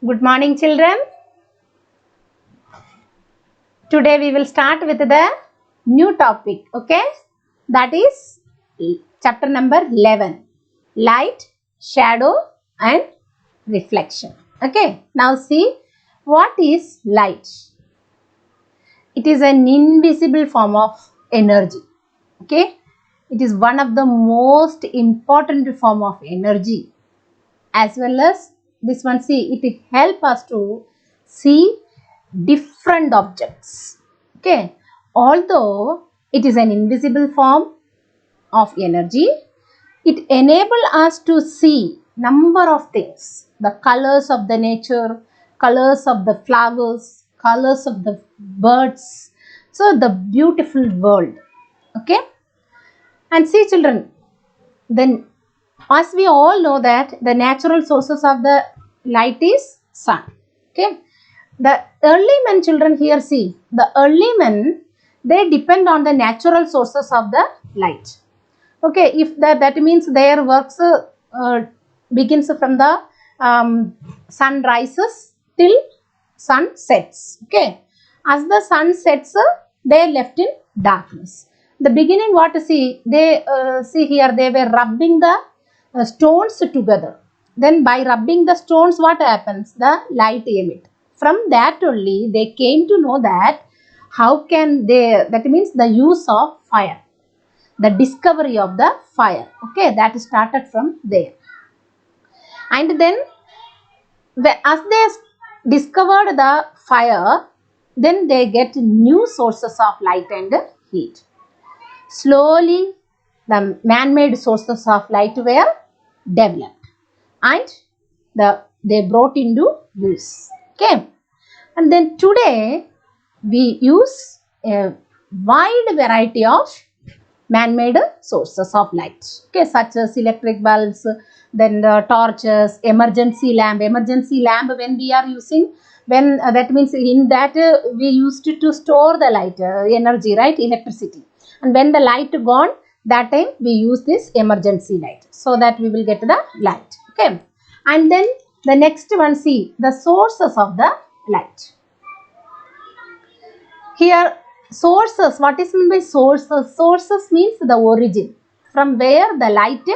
Good morning, children. Today we will start with the new topic, okay? That is chapter number 11. Light, shadow and reflection. Okay, now see what is light. It is an invisible form of energy, okay? It is one of the most important form of energy, as well as this one. See, it help us to see different objects, okay? Although it is an invisible form of energy, it enable us to see number of things, the colors of the nature, colors of the flowers, colors of the birds, so the beautiful world, okay? And see, children, then as we all know that the natural sources of the light is sun, okay? The early men, children, here see, the early men, they depend on the natural sources of the light, okay? If that means their works begins from the sun rises till sun sets, okay? As the sun sets, they are left in darkness. The beginning, what to see, they see here, they were rubbing the stones together. Then by rubbing the stones, what happens? The light emit. From that only they came to know that how can they, that means the use of fire, the discovery of the fire, okay? That started from there. And then as they discovered the fire, then they get new sources of light and heat. Slowly the man-made sources of light were developed and they brought into use, okay? And then today we use a wide variety of man-made sources of light, okay, such as electric bulbs, then the torches, emergency lamp. Emergency lamp, when we are using, when that means in that we used to store the light energy, right, electricity, and when the light gone, that time we use this emergency light, so that we will get the light, okay? And then the next one, see the sources of the light. Here sources, what is meant by sources? Sources means the origin, from where the light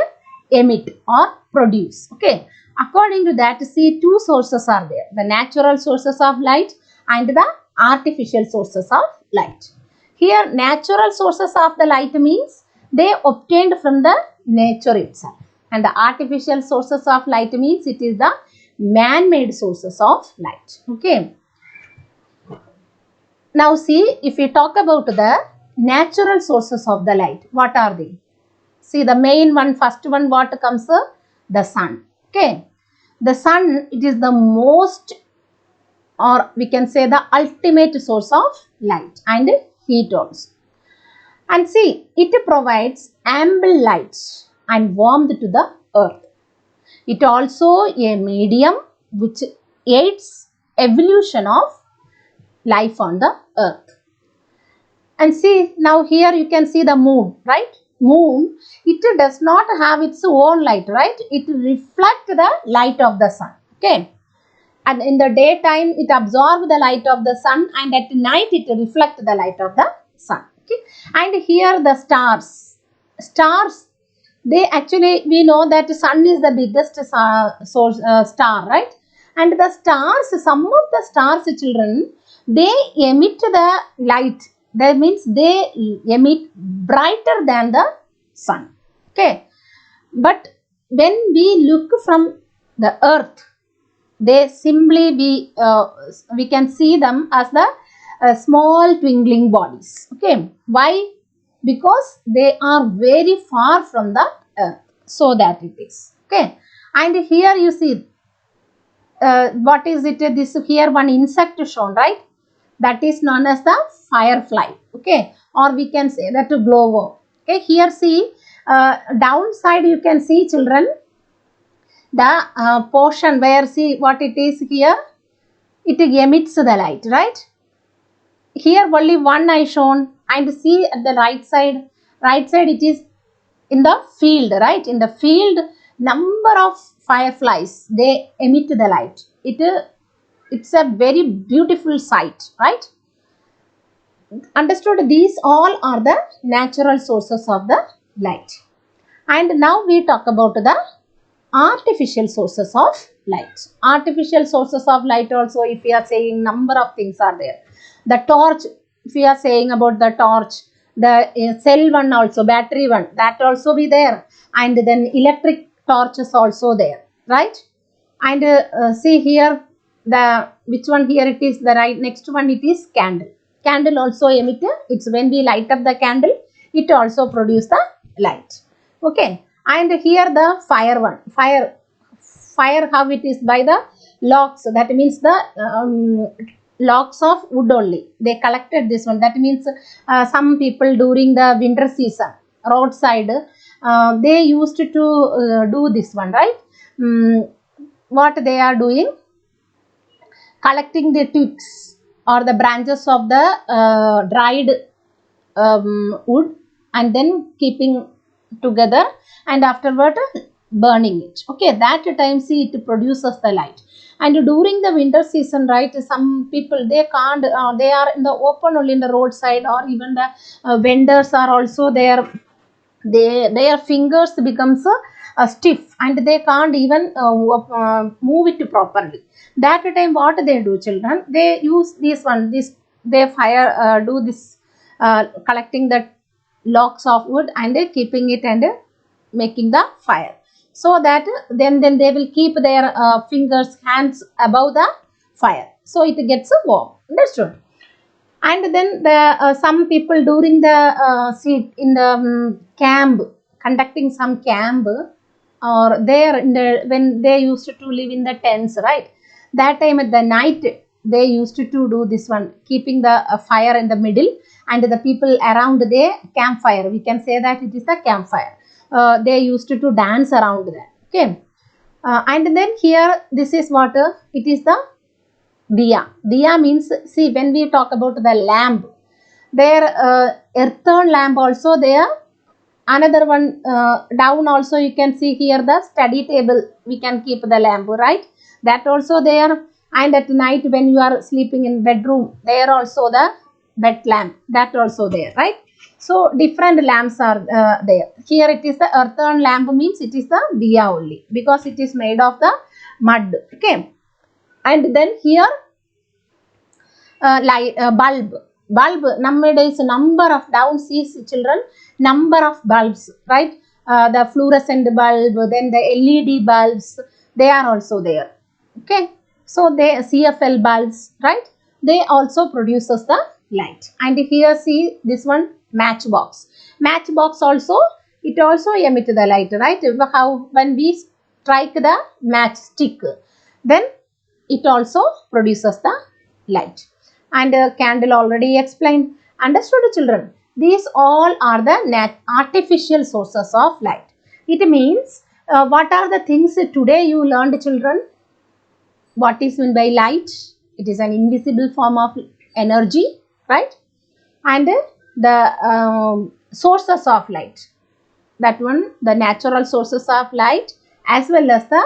emit or produce, okay? According to that, see, two sources are there, the natural sources of light and the artificial sources of light. Here natural sources of the light means they obtained from the nature itself, and the artificial sources of light means it is the man-made sources of light, okay? Now see, if we talk about the natural sources of the light, what are they? See, the main one, first one, what comes? The sun, okay? The sun, it is the most, or we can say the ultimate source of light and heat also. And see, it provides ample light and warmth to the earth. It also a medium which aids evolution of life on the earth. And see, now here you can see the moon, right? Moon, it does not have its own light, right? It reflects the light of the sun, okay? And in the daytime, it absorbs the light of the sun, and at night, it reflects the light of the sun, okay? And here the stars, they actually, we know that sun is the biggest star, right? And the stars, some of the stars, children, they emit the light. That means they emit brighter than the sun, okay? But when we look from the earth, they simply we can see them as the small twinkling bodies, okay? Why? Because they are very far from the earth, so that it is, okay? And here you see what is it? This here one insect shown, right? That is known as the firefly, okay? Or we can say that glower, okay? Here see, downside you can see, children, the portion where, see what it is here, it emits the light, right? Here only one I shown, and see at the right side it is in the field, right? In the field, number of fireflies, they emit the light. It It's a very beautiful sight, right? Understood? These all are the natural sources of the light. And now we talk about the artificial sources of light. Artificial sources of light also, if we are saying, number of things are there. The torch, if we are saying about the torch, the cell one also, battery one, that also be there. And then electric torch is also there, right? And see here, the which one here it is, the right next one it is candle. Candle also emit, it's when we light up the candle, it also produce the light. Okay. And here the fire one, fire how it is, by the logs, that means the logs of wood only, they collected this one. That means some people during the winter season, roadside, they used to do this one, right? What they are doing, collecting the twigs or the branches of the dried wood, and then keeping together, and afterward burning it. Okay, that time see it produces the light. And during the winter season, right, some people, they can't, they are in the open only, in the roadside, or even the vendors are also there. Their fingers becomes stiff, and they can't even move it properly. That time what they do, children, they use this one, this they fire do this collecting the logs of wood, and keeping it and making the fire, so that then they will keep their fingers, hands above the fire, so it gets warm. Understood? And then the some people during the in the camp, conducting some camp, or there in the, when they used to live in the tents, right, that time at the night they used to do this one, keeping the fire in the middle, and the people around the campfire, we can say that it is the campfire, they used to dance around that. Okay. And then here, this is what it is, the diya. Diya means, see, when we talk about the lamp, there earthen lamp also there. Another one down also, you can see here the study table, we can keep the lamp, right? That also there. And at night when you are sleeping in bedroom, there also the bed lamp, that also there, right? So different lamps are there. Here it is the earthen lamp, means it is the diya only, because it is made of the mud. Okay. And then here bulb, nowadays number of, down sees, children, number of bulbs, right? The fluorescent bulb, then the LED bulbs, they are also there. Okay. So they CFL bulbs, right? They also produces the light. And here see this one, matchbox. Matchbox also, it also emit the light, right? How, when we strike the matchstick, then it also produces the light. And candle already explained. Understood, children? These all are the artificial sources of light. It means what are the things today you learned, children? What is meant by light? It is an invisible form of energy, right? And the sources of light, that one, the natural sources of light as well as the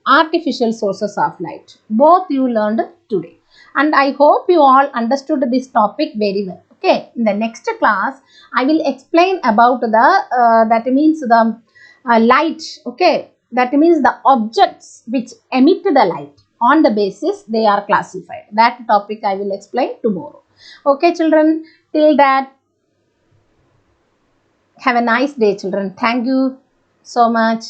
artificial sources of light, both you learned today. And I hope you all understood this topic very well. Okay, in the next class I will explain about the that means the light. Okay, that means the objects which emit the light, on the basis they are classified. That topic I will explain tomorrow. Okay, children, till that, have a nice day, children. Thank you so much.